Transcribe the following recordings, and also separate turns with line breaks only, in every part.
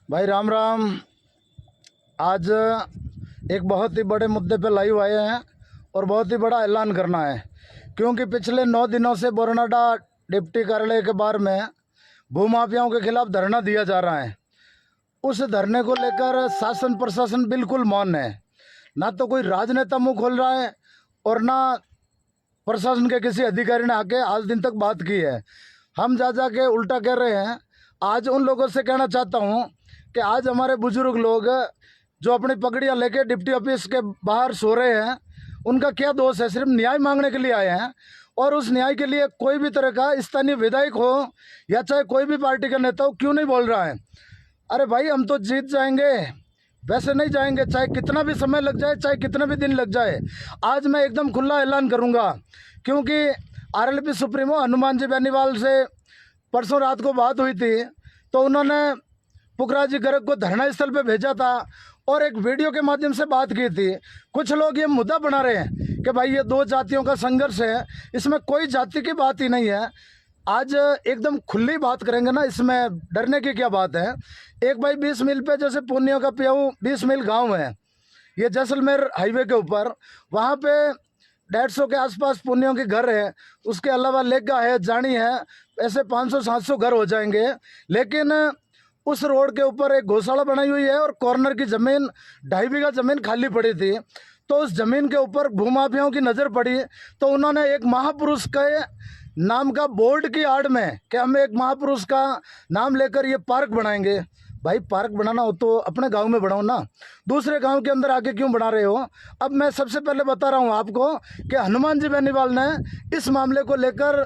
भाई राम राम। आज एक बहुत ही बड़े मुद्दे पे लाइव आए हैं और बहुत ही बड़ा ऐलान करना है, क्योंकि पिछले 9 दिनों से बोरनाडा डिप्टी कार्यालय के बाहर में भूमाफियाओं के खिलाफ धरना दिया जा रहा है। उस धरने को लेकर शासन प्रशासन बिल्कुल मौन है। ना तो कोई राजनेता मुंह खोल रहा है और ना प्रशासन के किसी अधिकारी ने आके आज दिन तक बात की है। हम जा के उल्टा कह रहे हैं। आज उन लोगों से कहना चाहता हूँ कि आज हमारे बुजुर्ग लोग जो अपनी पगड़ियाँ लेके डिप्टी ऑफिस के बाहर सो रहे हैं, उनका क्या दोष है? सिर्फ न्याय मांगने के लिए आए हैं और उस न्याय के लिए कोई भी तरह का स्थानीय विधायक हो या चाहे कोई भी पार्टी का नेता हो, क्यों नहीं बोल रहा है? अरे भाई, हम तो जीत जाएंगे, वैसे नहीं जाएंगे, चाहे कितना भी समय लग जाए, चाहे कितने भी दिन लग जाए। आज मैं एकदम खुला ऐलान करूंगा, क्योंकि आरएलपी सुप्रीमो हनुमान जी बेनीवाल से परसों रात को बात हुई थी, तो उन्होंने पुखराज गर्ग को धरना स्थल पे भेजा था और एक वीडियो के माध्यम से बात की थी। कुछ लोग ये मुद्दा बना रहे हैं कि भाई ये दो जातियों का संघर्ष है, इसमें कोई जाति की बात ही नहीं है। आज एकदम खुली बात करेंगे ना, इसमें डरने की क्या बात है? एक भाई 20 मील पे, जैसे पुनिया का प्याऊ 20 मील गांव है, ये जैसलमेर हाईवे के ऊपर, वहाँ पे 150 के आसपास पुनियों के घर है। उसके अलावा लेगा है, जानी है, ऐसे 500-700 घर हो जाएंगे। लेकिन उस रोड के ऊपर एक गौशाला बनाई हुई है और कॉर्नर की ज़मीन 2.5 बीघा ज़मीन खाली पड़ी थी। तो उस ज़मीन के ऊपर भूमाफियाओं की नज़र पड़ी, तो उन्होंने एक महापुरुष के नाम का बोर्ड की आड़ में कि हम एक महापुरुष का नाम लेकर ये पार्क बनाएंगे। भाई, पार्क बनाना हो तो अपने गांव में बनाओ ना, दूसरे गांव के अंदर आके क्यों बना रहे हो? अब मैं सबसे पहले बता रहा हूं आपको कि हनुमान जी बेनीवाल ने इस मामले को लेकर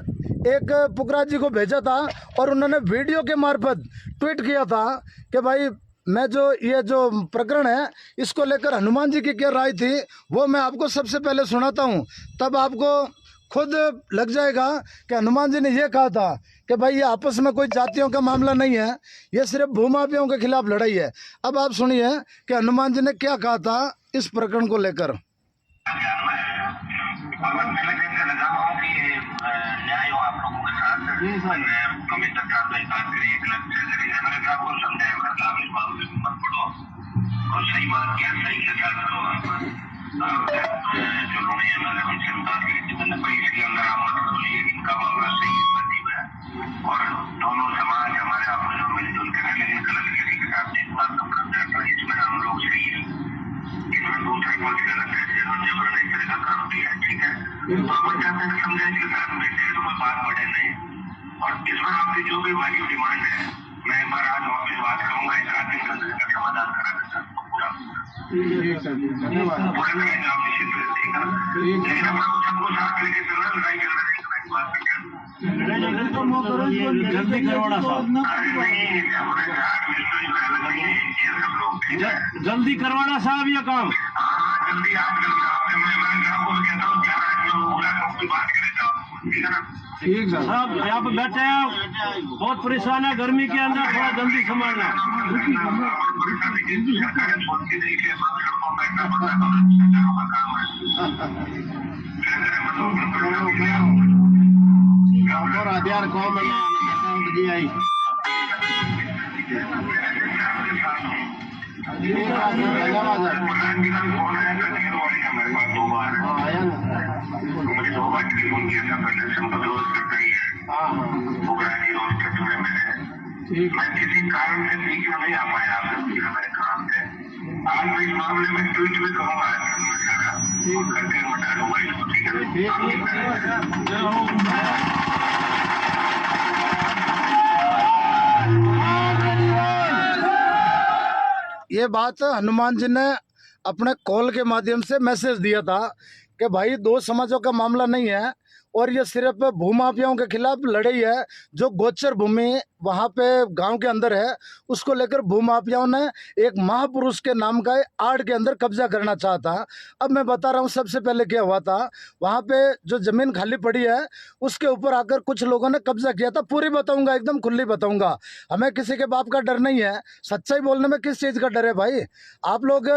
एक पुखराज जी को भेजा था और उन्होंने वीडियो के मार्फत ट्वीट किया था कि भाई मैं ये जो प्रकरण है इसको लेकर हनुमान जी की क्या राय थी, वो मैं आपको सबसे पहले सुनाता हूँ। तब आपको खुद लग जाएगा कि हनुमान जी ने यह कहा था कि भाई ये आपस में कोई जातियों का मामला नहीं है, ये सिर्फ भूमाफियाओं के खिलाफ लड़ाई है। अब आप सुनिए कि हनुमान जी ने क्या कहा था इस प्रकरण को लेकर।
सही बात क्या, सही से जो लोग इसके अंदर आप मत बोलिए, इनका मामला सही है और दोनों समाज हमारे आपस में मिलजुल कर लेकिन गलत किसी के साथ इस बात को करते हैं, तो इसमें हम लोग सही है, इसमें दूसरे पक्ष गलत है, जबरन इस तरह का काम किया है, ठीक है। तो हम चाहते हैं समझाइए के साथ बैठे हैं तो कोई बात बढ़े नहीं। और इसमें आपकी जो भी वाली डिमांड है, मैं एक बार आज वापस बात करूंगा, एक आध दिन के अंदर इसका समाधान करा देता हूँ पूरा। धन्यवाद। सबको साथ लेके चलना, लड़ाई करना
जल्दी करवाना साहब, जल्दी करवाना साहब ये काम।
जल्दी आप
ठीक है साहब, यहाँ पे बैठे हैं, बहुत परेशान है गर्मी के अंदर, थोड़ा जल्दी संभालना। हथियार कौन दिया मुझे 2 बार टेलीफोन किया था, पहले संपर्क रोज करता ही है, पुखराज रोज चक्कर में मैंने, मैं किसी कारण से बीच में नहीं आ पाया आपसे, मेरे काम से। आज मैं इस मामले में ट्वीट भी कहूँगा, करके बता दूंगा इसको, ठीक है।
ये बात हनुमान जी ने अपने कॉल के माध्यम से मैसेज दिया था कि भाई 2 समाजों का मामला नहीं है और ये सिर्फ भूमाफियाओं के खिलाफ लड़ाई है। जो गोचर भूमि वहाँ पे गांव के अंदर है, उसको लेकर भूमाफियाओं ने एक महापुरुष के नाम का आड़ के अंदर कब्जा करना चाहता। अब मैं बता रहा हूँ सबसे पहले क्या हुआ था। वहाँ पे जो ज़मीन खाली पड़ी है उसके ऊपर आकर कुछ लोगों ने कब्जा किया था। पूरी बताऊँगा, एकदम खुली बताऊँगा। हमें किसी के बाप का डर नहीं है, सच्चाई बोलने में किस चीज़ का डर है भाई? आप लोग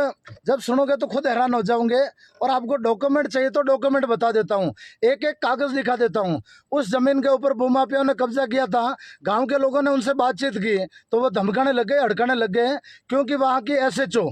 जब सुनोगे तो खुद हैरान हो जाओगे। और आपको डॉक्यूमेंट चाहिए तो डॉक्यूमेंट बता देता हूँ, एक एक कागज़ दिखा देता हूँ। उस ज़मीन के ऊपर भूमाफियाओं ने कब्जा किया था। गाँव के लोग लोगों ने उनसे बातचीत की तो वो धमकाने लग गए, हड़काने लग गए, क्योंकि वहाँ की SHO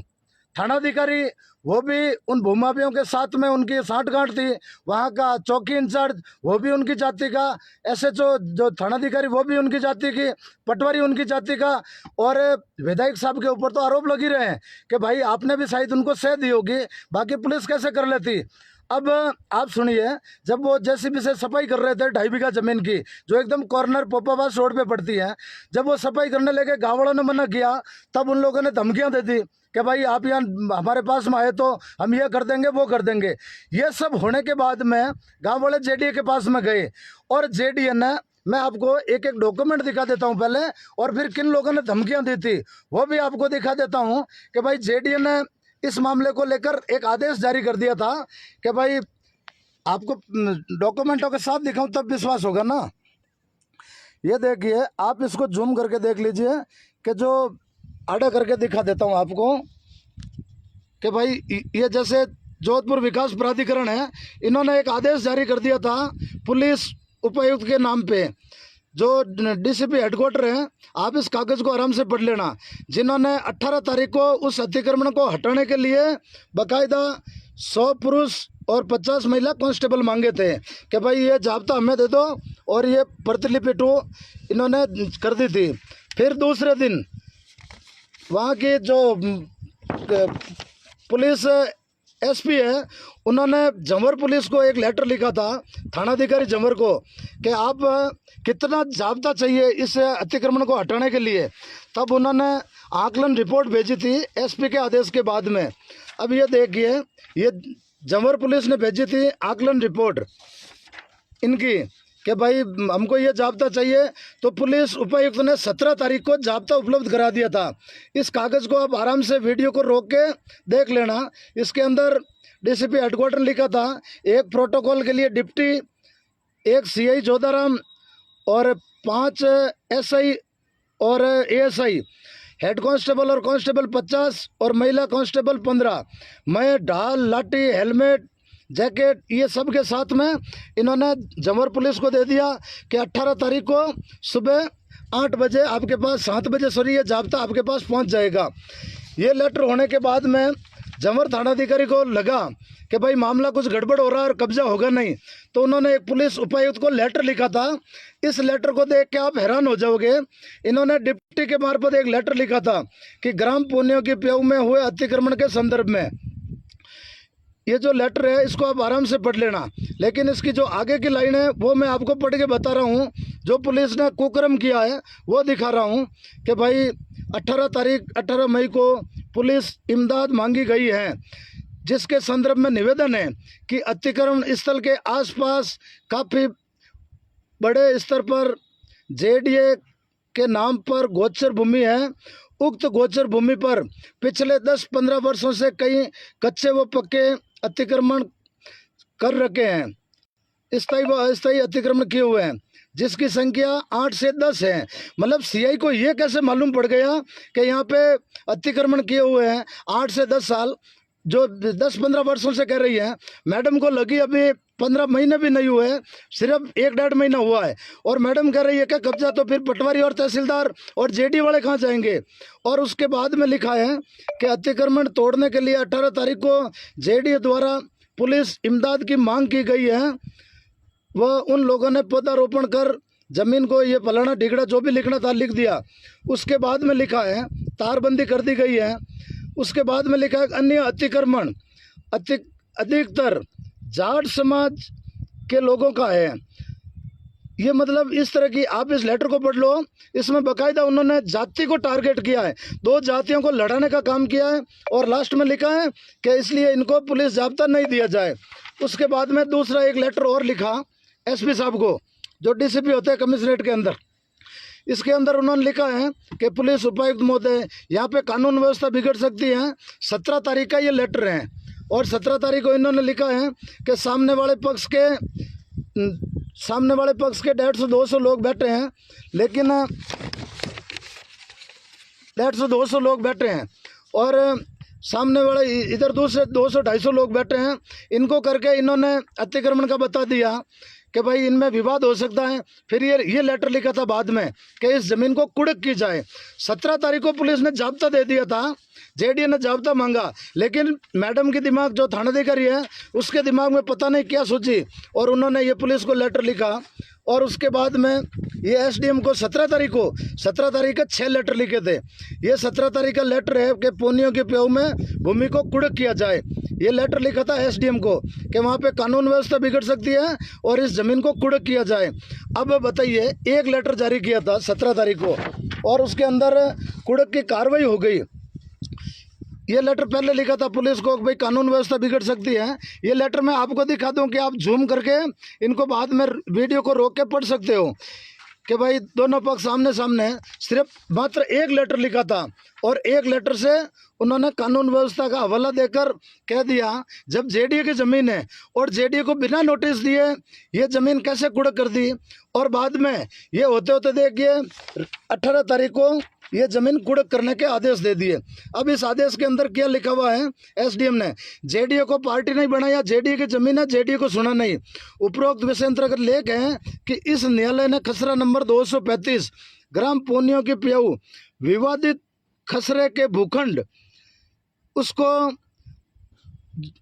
थानाधिकारी वो भी उन भूमाफियों के साथ में उनकी साठगांठ थी। वहाँ का चौकी इंचार्ज वो भी उनकी जाति का, SHO जो थानाधिकारी वो भी उनकी जाति की, पटवारी उनकी जाति का। और विधायक साहब के ऊपर तो आरोप लग ही रहे हैं कि भाई आपने भी शायद उनको सह दी होगी, बाकी पुलिस कैसे कर लेती। अब आप सुनिए, जब वो JCB से सफाई कर रहे थे 2.5 बीघा जमीन की, जो एकदम कॉर्नर पोपाबास रोड पे पड़ती है, जब वो सफाई करने लगे, गाँव वालों ने मना किया, तब उन लोगों ने धमकियां दे दी कि भाई आप यहाँ हमारे पास में आए तो हम ये कर देंगे वो कर देंगे। ये सब होने के बाद में गाँव वाले JDA के पास में गए, और JDA ने, मैं आपको एक एक डॉक्यूमेंट दिखा देता हूँ पहले, और फिर किन लोगों ने धमकियां दी थी वो भी आपको दिखा देता हूँ कि भाई JDA ने इस मामले को लेकर एक आदेश जारी कर दिया था कि भाई आपको डॉक्यूमेंटों के साथ दिखाऊं तब विश्वास होगा ना। ये देखिए, आप इसको जूम करके देख लीजिए कि जो आड़ा करके दिखा देता हूं आपको कि भाई ये जैसे जोधपुर विकास प्राधिकरण है, इन्होंने एक आदेश जारी कर दिया था पुलिस उपायुक्त के नाम पे, जो DCP हेडक्वार्टर है। आप इस कागज़ को आराम से पढ़ लेना, जिन्होंने 18 तारीख को उस अतिक्रमण को हटाने के लिए बाकायदा 100 पुरुष और 50 महिला कांस्टेबल मांगे थे कि भाई ये जाब्ता हमें दे दो, और ये प्रतिलिपि 2 इन्होंने कर दी थी। फिर दूसरे दिन वहाँ की जो पुलिस SP है, उन्होंने जमर पुलिस को एक लेटर लिखा था, थानाधिकारी जमर को, कि आप कितना जाब्ता चाहिए इस अतिक्रमण को हटाने के लिए। तब उन्होंने आकलन रिपोर्ट भेजी थी SP के आदेश के बाद में। अब ये देखिए, ये जमर पुलिस ने भेजी थी आकलन रिपोर्ट इनकी कि भाई हमको ये जाब्ता चाहिए, तो पुलिस उपायुक्त ने 17 तारीख को जाब्ता उपलब्ध करा दिया था। इस कागज़ को आप आराम से वीडियो को रोक के देख लेना। इसके अंदर DCP हेडक्वार्टर लिखा था, एक प्रोटोकॉल के लिए डिप्टी, एक CI जोधाराम और 5 SI और ASI, हेड कांस्टेबल और कांस्टेबल 50 और महिला कांस्टेबल 15। मैं ढाल, लाठी, हेलमेट, जैकेट, ये सब के साथ में इन्होंने जमर पुलिस को दे दिया कि 18 तारीख को सुबह 8 बजे आपके पास, 7 बजे सॉरी, ये जाब्ता आपके पास पहुंच जाएगा। ये लेटर होने के बाद में जमर थानाधिकारी को लगा कि भाई मामला कुछ गड़बड़ हो रहा है और कब्जा होगा नहीं, तो उन्होंने एक पुलिस उपायुक्त को लेटर लिखा था। इस लेटर को देख के आप हैरान हो जाओगे। इन्होंने डिप्टी के मार्फत एक लेटर लिखा था कि ग्राम पुनियों की प्यऊ में हुए अतिक्रमण के संदर्भ में। ये जो लेटर है इसको आप आराम से पढ़ लेना, लेकिन इसकी जो आगे की लाइन है वो मैं आपको पढ़ के बता रहा हूँ। जो पुलिस ने कुकर्म किया है वो दिखा रहा हूँ कि भाई 18 मई को पुलिस इमदाद मांगी गई है, जिसके संदर्भ में निवेदन है कि अतिक्रमण स्थल के आसपास काफ़ी बड़े स्तर पर JDA के नाम पर गोचर भूमि है। उक्त गोचर भूमि पर पिछले 10-15 वर्षों से कई कच्चे व पक्के अतिक्रमण कर रखे हैं, स्थायी व अस्थायी अतिक्रमण किए हुए हैं, जिसकी संख्या 8 से 10 है। मतलब CI को ये कैसे मालूम पड़ गया कि यहाँ पे अतिक्रमण किए हुए हैं 8 से 10 साल, जो 10-15 वर्षों से कह रही है। मैडम को लगी अभी 15 महीने भी नहीं हुए, सिर्फ 1-1.5 महीना हुआ है, और मैडम कह रही है कि कब्जा तो फिर पटवारी और तहसीलदार और JD वाले कहाँ जाएंगे। और उसके बाद में लिखा है कि अतिक्रमण तोड़ने के लिए 18 तारीख को JD द्वारा पुलिस इमदाद की मांग की गई है। वह उन लोगों ने पौधारोपण कर जमीन को ये फलाना ढिगड़ा जो भी लिखना था लिख दिया। उसके बाद में लिखा है तारबंदी कर दी गई है। उसके बाद में लिखा है अन्य अतिक्रमण अधिकतर जाट समाज के लोगों का है। ये मतलब इस तरह की, आप इस लेटर को पढ़ लो, इसमें बाकायदा उन्होंने जाति को टारगेट किया है, 2 जातियों को लड़ाने का काम किया है, और लास्ट में लिखा है कि इसलिए इनको पुलिस जाब्ता नहीं दिया जाए। उसके बाद में दूसरा एक लेटर और लिखा SP साहब को, जो DCP होते हैं कमिश्नरेट के अंदर। इसके अंदर उन्होंने लिखा है कि पुलिस उपायुक्त महोदय, यहाँ पे कानून व्यवस्था बिगड़ सकती है। 17 तारीख का ये लेटर है, और 17 तारीख को इन्होंने लिखा है कि सामने वाले पक्ष के 150-200 लोग बैठे हैं, लेकिन 150-200 लोग बैठे हैं, और सामने वाले इधर दूसरे 200-250 लोग बैठे हैं। इनको करके इन्होंने अतिक्रमण का बता दिया कि भाई इनमें विवाद हो सकता है। फिर ये लेटर लिखा था बाद में कि इस जमीन को कुड़क की जाए। 17 तारीख को पुलिस ने जाब्ता दे दिया था, जेडीए ने जाब्ता मांगा, लेकिन मैडम की दिमाग जो थानाधिकारी है उसके दिमाग में पता नहीं क्या सोची और उन्होंने ये पुलिस को लेटर लिखा। और उसके बाद में ये एसडीएम को 17 तारीख के 6 लेटर लिखे थे। ये 17 तारीख का लेटर है कि पोनियों के प्याऊ में भूमि को कुड़क किया जाए। ये लेटर लिखा था एसडीएम को कि वहाँ पे कानून व्यवस्था बिगड़ सकती है और इस ज़मीन को कुड़क किया जाए। अब बताइए, एक लेटर जारी किया था 17 तारीख को और उसके अंदर कुड़क की कार्रवाई हो गई। ये लेटर पहले लिखा था पुलिस को कि भाई कानून व्यवस्था बिगड़ सकती है। ये लेटर मैं आपको दिखा दूं कि आप जूम करके इनको बाद में वीडियो को रोक के पढ़ सकते हो कि भाई दोनों पक्ष सामने सामने। सिर्फ मात्र एक लेटर लिखा था और एक लेटर से उन्होंने कानून व्यवस्था का हवाला देकर कह दिया जब जेडीए की ज़मीन है और जेडीए को बिना नोटिस दिए ये ज़मीन कैसे कुड़क कर दी। और बाद में ये होते होते देखिए 18 तारीख को ये ज़मीन कुड़क करने के आदेश दे दिए। अब इस आदेश के अंदर क्या लिखा हुआ है, एसडीएम ने जेडीए को पार्टी नहीं बनाया, जेडीए की ज़मीन है, जेडीए को सुना नहीं। उपरोक्त विषय अंतर्गत लेख है कि इस न्यायालय ने खसरा नंबर 235 ग्राम पोनियों की प्याऊ विवादित खसरे के भूखंड, उसको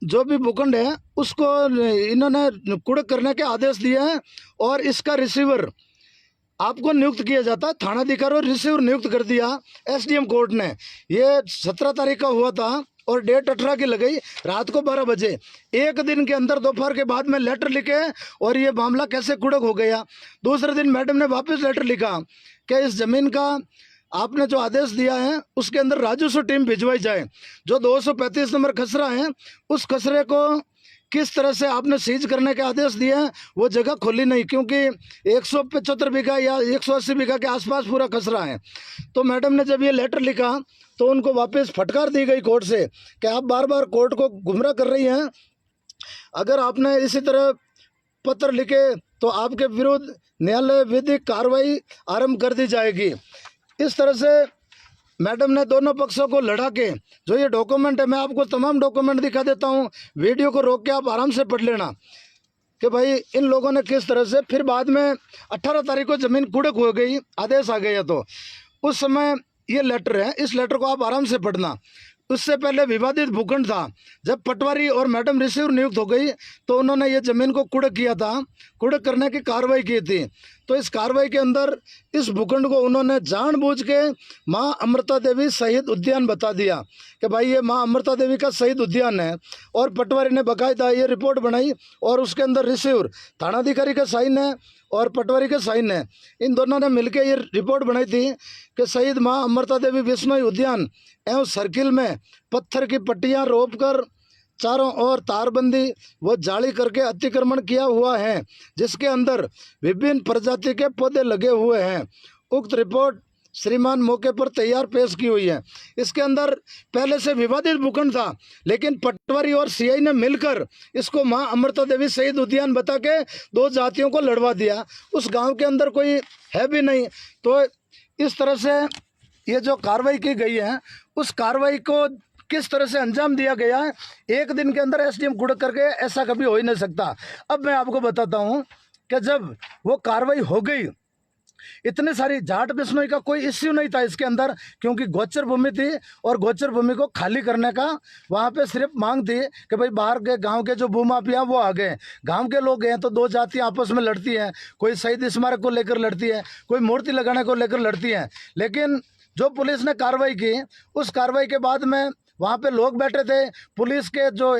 जो भी भूखंड है उसको इन्होंने कुड़क करने के आदेश दिए हैं और इसका रिसीवर आपको नियुक्त किया जाता है। थानाधिकारी और रिसीवर नियुक्त कर दिया एसडीएम कोर्ट ने। ये 17 तारीख का हुआ था और डेट 18 की लगाई रात को 12 बजे। एक दिन के अंदर दोपहर के बाद में लेटर लिखे और ये मामला कैसे कुड़क हो गया। दूसरे दिन मैडम ने वापस लेटर लिखा कि इस ज़मीन का आपने जो आदेश दिया है उसके अंदर राजस्व टीम भिजवाई जाए। जो 235 नंबर खसरा है उस खसरे को किस तरह से आपने सीज करने के आदेश दिए हैं वो जगह खोली नहीं, क्योंकि 175 बीघा या 180 बीघा के आसपास पूरा खसरा है। तो मैडम ने जब ये लेटर लिखा तो उनको वापस फटकार दी गई कोर्ट से कि आप बार बार कोर्ट को गुमराह कर रही हैं। अगर आपने इसी तरह पत्र लिखे तो आपके विरुद्ध न्यायालय विधिक कार्रवाई आरंभ कर दी जाएगी। इस तरह से मैडम ने दोनों पक्षों को लड़ा के जो ये डॉक्यूमेंट है, मैं आपको तमाम डॉक्यूमेंट दिखा देता हूँ, वीडियो को रोक के आप आराम से पढ़ लेना कि भाई इन लोगों ने किस तरह से। फिर बाद में 18 तारीख को ज़मीन कुड़क हो गई, आदेश आ गया। तो उस समय ये लेटर है, इस लेटर को आप आराम से पढ़ना। उससे पहले विवादित भूखंड था। जब पटवारी और मैडम रिसीवर नियुक्त हो गई तो उन्होंने ये ज़मीन को कुड़क किया था, कुड़क करने की कार्रवाई की थी। तो इस कार्रवाई के अंदर इस भूखंड को उन्होंने जानबूझ के माँ अमृता देवी शहीद उद्यान बता दिया कि भाई ये माँ अमृता देवी का शहीद उद्यान है। और पटवारी ने बाकायदा ये रिपोर्ट बनाई और उसके अंदर रिसीवर थानाधिकारी का साइन है और पटवारी का साइन है। इन दोनों ने मिलकर ये रिपोर्ट बनाई थी कि शहीद माँ अमृता देवी विश्नोई उद्यान एवं सर्किल में पत्थर की पट्टियाँ रोप कर चारों ओर तारबंदी व जाली करके अतिक्रमण किया हुआ है, जिसके अंदर विभिन्न प्रजाति के पौधे लगे हुए हैं। उक्त रिपोर्ट श्रीमान मौके पर तैयार पेश की हुई है। इसके अंदर पहले से विवादित भूखंड था, लेकिन पटवारी और सीआई ने मिलकर इसको माँ अमृता देवी शहीद उद्यान बता के दो जातियों को लड़वा दिया। उस गांव के अंदर कोई है भी नहीं। तो इस तरह से ये जो कार्रवाई की गई है उस कार्रवाई को किस तरह से अंजाम दिया गया है, एक दिन के अंदर एसडीएम कुड़क करके ऐसा कभी हो ही नहीं सकता। अब मैं आपको बताता हूँ कि जब वो कार्रवाई हो गई, इतने सारी जाट बिश्नोई का कोई इश्यू नहीं था इसके अंदर, क्योंकि गोचर भूमि थी और गोचर भूमि को खाली करने का वहाँ पे सिर्फ मांग थी कि भाई बाहर के गांव के जो भूमाफिया वो आ गए। गांव के लोग हैं तो दो जातियाँ आपस में लड़ती हैं, कोई शहीद स्मारक को लेकर लड़ती है, कोई मूर्ति लगाने को लेकर लड़ती है। लेकिन जो पुलिस ने कार्रवाई की, उस कार्रवाई के बाद में वहाँ पे लोग बैठे थे, पुलिस के जो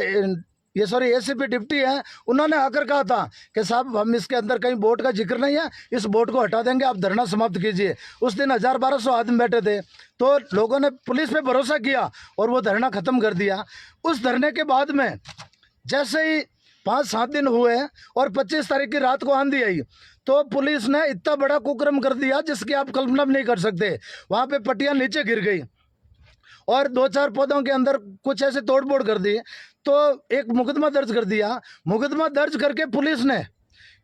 एसीपी डिप्टी है उन्होंने आकर कहा था कि साहब हम इसके अंदर कहीं बोर्ड का जिक्र नहीं है, इस बोर्ड को हटा देंगे, आप धरना समाप्त कीजिए। उस दिन 1000-1200 आदमी बैठे थे, तो लोगों ने पुलिस पे भरोसा किया और वो धरना ख़त्म कर दिया। उस धरने के बाद में जैसे ही 5-7 दिन हुए और 25 तारीख की रात को आंधी आई तो पुलिस ने इतना बड़ा कुकर्म कर दिया जिसकी आप कल्पना भी नहीं कर सकते। वहाँ पे पट्टियाँ नीचे गिर गई और 2-4 पौधों के अंदर कुछ ऐसे तोड़फोड़ कर दी। तो एक मुकदमा दर्ज कर दिया। मुकदमा दर्ज करके पुलिस ने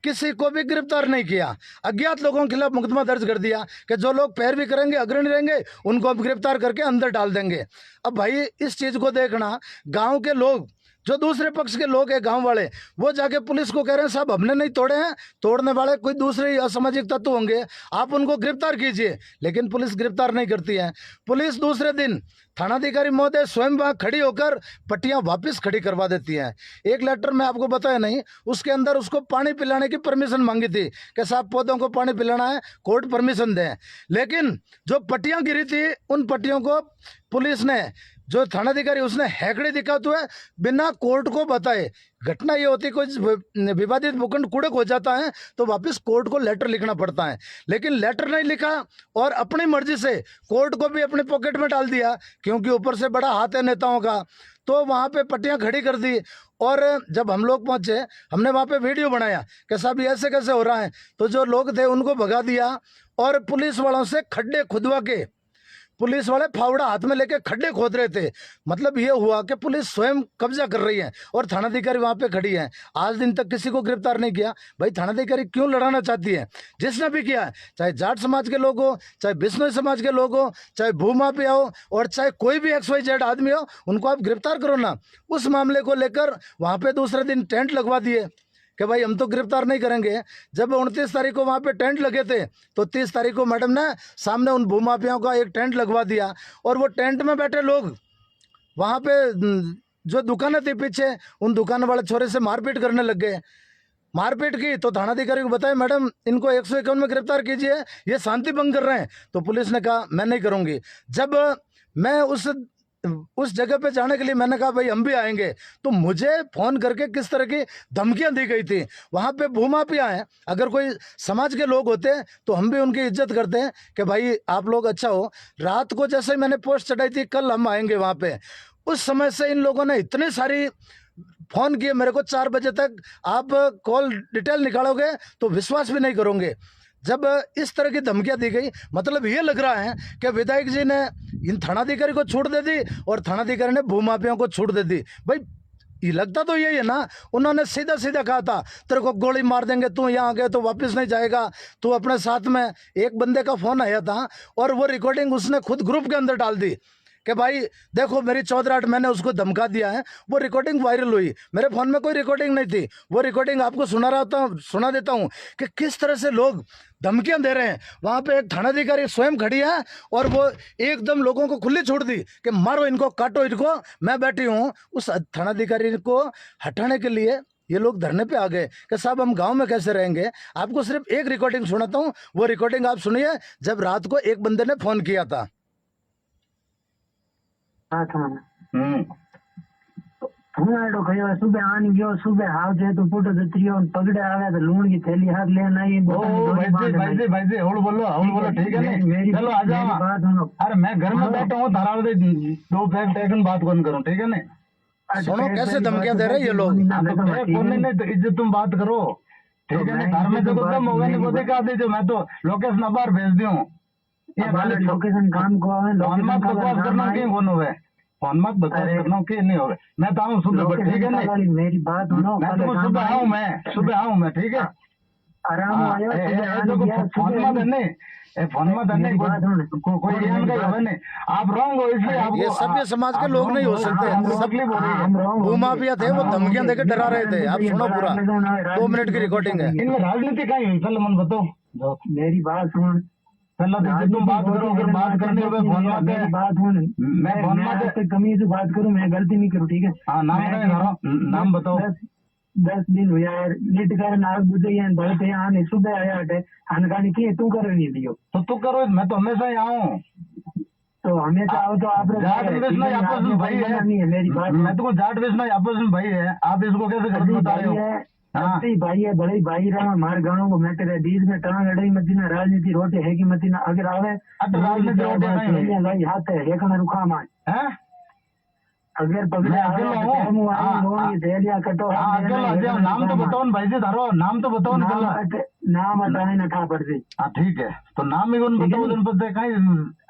किसी को भी गिरफ्तार नहीं किया। अज्ञात लोगों के खिलाफ मुकदमा दर्ज कर दिया कि जो लोग पैरवी करेंगे, अग्रणी रहेंगे, उनको हम गिरफ्तार करके अंदर डाल देंगे। अब भाई इस चीज़ को देखना, गांव के लोग जो दूसरे पक्ष के लोग हैं गांव वाले, वो जाके पुलिस को कह रहे हैं साहब हमने नहीं तोड़े हैं, तोड़ने वाले कोई दूसरे असामाजिक तत्व होंगे, आप उनको गिरफ्तार कीजिए। लेकिन पुलिस गिरफ्तार नहीं करती है। पुलिस दूसरे दिन थानाधिकारी महोदय स्वयं वहाँ खड़ी होकर पट्टियाँ वापस खड़ी करवा देती हैं। एक लेटर में आपको बताया नहीं, उसके अंदर उसको पानी पिलाने की परमिशन मांगी थी कि साहब पौधों को पानी पिलाना है, कोर्ट परमिशन दें। लेकिन जो पट्टियाँ गिरी थी उन पट्टियों को पुलिस ने, जो थानाधिकारी उसने हैकड़े दिखाते हुए बिना कोर्ट को बताए, घटना ये होती कोई विवादित भूखंड कुड़क हो जाता है तो वापस कोर्ट को लेटर लिखना पड़ता है, लेकिन लेटर नहीं लिखा और अपनी मर्जी से कोर्ट को भी अपने पॉकेट में डाल दिया, क्योंकि ऊपर से बड़ा हाथ है नेताओं का। तो वहाँ पे पट्टियाँ खड़ी कर दी और जब हम लोग पहुँचे हमने वहाँ पे वीडियो बनाया कि साहब ये ऐसे कैसे हो रहा है, तो जो लोग थे उनको भगा दिया और पुलिस वालों से खड्डे खुदवा के, पुलिस वाले फावड़ा हाथ में लेके खड्डे खोद रहे थे। मतलब ये हुआ कि पुलिस स्वयं कब्जा कर रही है और थानाधिकारी वहां पे खड़ी है। आज दिन तक किसी को गिरफ्तार नहीं किया। भाई थानाधिकारी क्यों लड़ाना चाहती है? जिसने भी किया है, चाहे जाट समाज के लोग हो, चाहे बिश्नोई समाज के लोग हो, चाहे भूमाफिया हो और चाहे कोई भी XYZ आदमी हो, उनको आप गिरफ्तार करो ना। उस मामले को लेकर वहां पे दूसरे दिन टेंट लगवा दिए कि भाई हम तो गिरफ्तार नहीं करेंगे। जब 29 तारीख को वहाँ पे टेंट लगे थे तो 30 तारीख को मैडम ने सामने उन भूमाफियाओं का एक टेंट लगवा दिया और वो टेंट में बैठे लोग वहाँ पे जो दुकानें थी पीछे, उन दुकान वाले छोरे से मारपीट करने लग गए। मारपीट की तो थानाधिकारी को बताया मैडम इनको 151 में गिरफ्तार कीजिए, ये शांति भंग कर रहे हैं। तो पुलिस ने कहा मैं नहीं करूँगी। जब मैं उस जगह पे जाने के लिए मैंने कहा भाई हम भी आएंगे, तो मुझे फ़ोन करके किस तरह की धमकियां दी गई थी। वहाँ पे भूमाफिया हैं, अगर कोई समाज के लोग होते तो हम भी उनकी इज्जत करते हैं कि भाई आप लोग अच्छा हो। रात को जैसे ही मैंने पोस्ट चढ़ाई थी कल हम आएंगे वहाँ पे, उस समय से इन लोगों ने इतनी सारी फ़ोन किए मेरे को 4 बजे तक। आप कॉल डिटेल निकालोगे तो विश्वास भी नहीं करोगे। जब इस तरह की धमकियां दी गई, मतलब ये लग रहा है कि विधायक जी ने इन थानाधिकारी को छूट दे दी और थानाधिकारी ने भूमाफियाओं को छूट दे दी। भाई ये लगता तो यही है ना। उन्होंने सीधा सीधा कहा था तेरे को गोली मार देंगे, तू यहाँ आ गया तो वापस नहीं जाएगा। तो अपने साथ में एक बंदे का फ़ोन आया था और वो रिकॉर्डिंग उसने खुद ग्रुप के अंदर डाल दी कि भाई देखो मेरी 14-8 मैंने उसको धमका दिया है। वो रिकॉर्डिंग वायरल हुई। मेरे फ़ोन में कोई रिकॉर्डिंग नहीं थी। वो रिकॉर्डिंग आपको सुना देता हूँ कि किस तरह से लोग धमकियां दे रहे हैं। वहाँ पे एक थानाधिकारी स्वयं खड़ी है और वो एकदम लोगों को खुली छूट दी कि मारो इनको, काटो इनको, मैं बैठी हूँ। उस थानाधिकारी को हटाने के लिए ये लोग धरने पे आ गए कि साहब हम गांव में कैसे रहेंगे। आपको सिर्फ एक रिकॉर्डिंग सुनाता हूँ, वो रिकॉर्डिंग आप सुनिए जब रात को एक बंदे ने फ़ोन किया था।
हाँ थूआड़ो खयो सुबह आन गयो, सुबह हाव जे तो फोटो जत्रियो पगड़े आवे तो लूण की थैली हाथ लेन आई।
ओ भाई जी होड़ बोलो ठीक है नहीं, चलो आ जाओ।
बात सुनो।
अरे मैं घर में बैठा हूँ, धारा दो फैक्ट टेकन बात कौन करूँ, ठीक है नहीं।
सुनो कैसे धमकियां दे रहे ये लोग।
नहीं तो इज्जत तुम बात करो, ठीक है नहीं। घर में तो कम होगा नहीं, वो दिखा दीजिए। मैं तो लोकेशन अबार भेज दी हूँ। ये
लोकेशन काम को है,
बकवास करना क्यों कौन हुए, फोन मत बकवास करना के नहीं हो। मैं तो आऊँ सुबह, ठीक है नहीं।
मेरी बात सुनो।
मैं तो सुबह आऊँ मैं, ठीक है।
आराम आयो
फोन मत है नहीं, फोन मत है नहीं, कोई नहीं। आप रॉन्ग हो इसलिए आपको।
ये सभ्य समाज के लोग नहीं हो सकते।
तकलीफ हो रही है।
भूमाफिया थे, वो धमकियां देकर डरा रहे थे। आप सुनो पूरा 2 मिनट की रिकॉर्डिंग है।
इनमें राजनीति कहीं हुई, पहले मन बताओ।
मेरी बात सुन,
तुम बात करो, अगर बात करनी हो फोन
मेरी बात सुन। मैं कमी से बात करूँ, मैं गलती नहीं करूँ, ठीक है।
हाँ नाम बताओ।
10 दिन हुआ है लीट कर नाग बुझे बढ़ते आने सुबह आया हटे अनकानी की तू कर नहीं दियो
तो तू करो। मैं तो हमेशा ही आऊँ,
तो हमेशा आओ तो आप
भाई है मेरी बात। मैं तो जाट वेचना आपस में भाई है, आप इसको कैसे गलत बता रहे हो।
भाई है बड़े भाई रहा हमारे गाँव को मैं तेरे बीच में टांग अड़ाई मती ना राजनीति रोटे है कि मती ना अगर आवे
राजनीति रोटे
हाथ है एक रुखा मार अगर पकड़े
नाम तो बताओ भाई जी, धारो नाम तो बताओ।
नाम हटाने न खा पड़ सी।
हाँ ठीक है, तो नाम ही बताओ।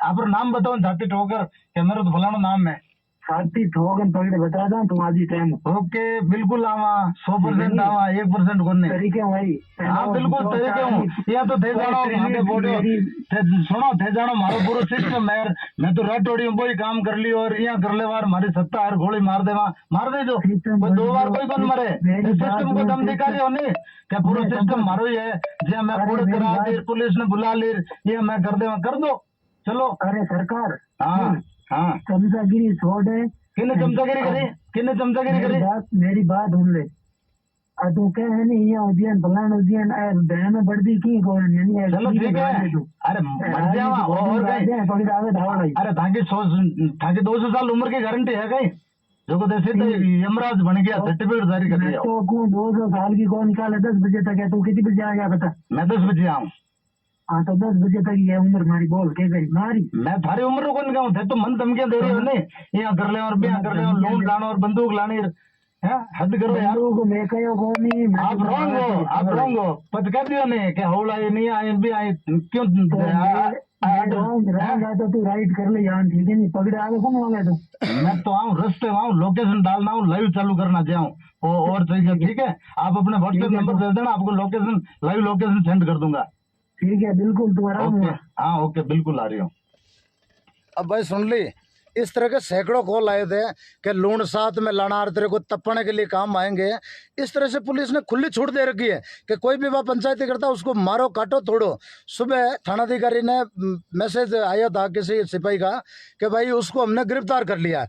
आप नाम बताओ जाते ठोकर कि मेरा तो फलाना नाम है।
साथी ठोकन पकड़े बता दूं तुम आज ही टाइम
ओके बिल्कुल आवा 100% आवा 1% कोने
तरीके भाई
हाँ बिल्कुल तरीके हूँ या तो थे जानो आगे बोलो सुनो थे जानो मारो पूरा सिस्टम मैं तो रट ओड़ी कोई काम कर ली और यहाँ कर ले बार हमारी सत्ता हर गोली मार दे जो कोई 2 बार कोई कौन मरे सिस्टम को दम दिखा रही हो नहीं क्या पूरा सिस्टम मारो ही है जे मैं पूरे करा दी पुलिस ने बुला ली ये मैं कर दो चलो
अरे सरकार
हाँ हाँ
चमचागिरी छोड़ है
किन्ने चमचागिरी करी
मेरी बात सुन ले तू कह है नहीं ये उद्यान फलान उद्यान बहन में बढ़ती की कौन नहीं
चलो ठीक है अरे मर जावा और अरे ताकि 200 साल उम्र की गारंटी है कहीं जो को देसी तो यमराज बन गया सर्टिफिकेट जारी कर दिया
तो 200 साल की कौन निकाले 10 बजे तक है तू कितनी बजे आएगा बता
मैं 10 बजे आऊँ
हाँ तो 10 बजे तक ये उम्र मारी बोल के गई मारी
मैं थारी उम्र को निकाऊं थे तो मन धमकियां दे रही हो नहीं यहाँ कर ले और ब्याह कर ले और लोन लाना और बंदूक लानी है हद करो यार
को मैं कहो कौन नहीं
आप रॉन्ग हो पचका दियो नहीं क्या हो लाए नहीं आए भी आए क्यों
तो तू राइट कर ले यार ठीक है नहीं पकड़े आगे कौन मांगे तो
मैं तो आऊँ रस्ते आऊँ लोकेशन डालना हूँ लाइव चालू करना चाहूँ और ठीक है आप अपने व्हाट्सएप नंबर दे देना आपको लोकेशन लाइव लोकेशन सेंड कर दूंगा
ठीक है बिल्कुल तू आराम हुआ
हाँ ओके बिल्कुल आ रही हूँ
अब भाई सुन ली इस तरह के सैकड़ों कॉल आए थे कि लूण साथ में लाना तेरे को तपने के लिए काम आएंगे। इस तरह से पुलिस ने खुली छूट दे रखी है कि कोई भी वह पंचायती करता उसको मारो काटो तोड़ो। सुबह थानाधिकारी ने मैसेज आया था किसी सिपाही का कि भाई उसको हमने गिरफ्तार कर लिया।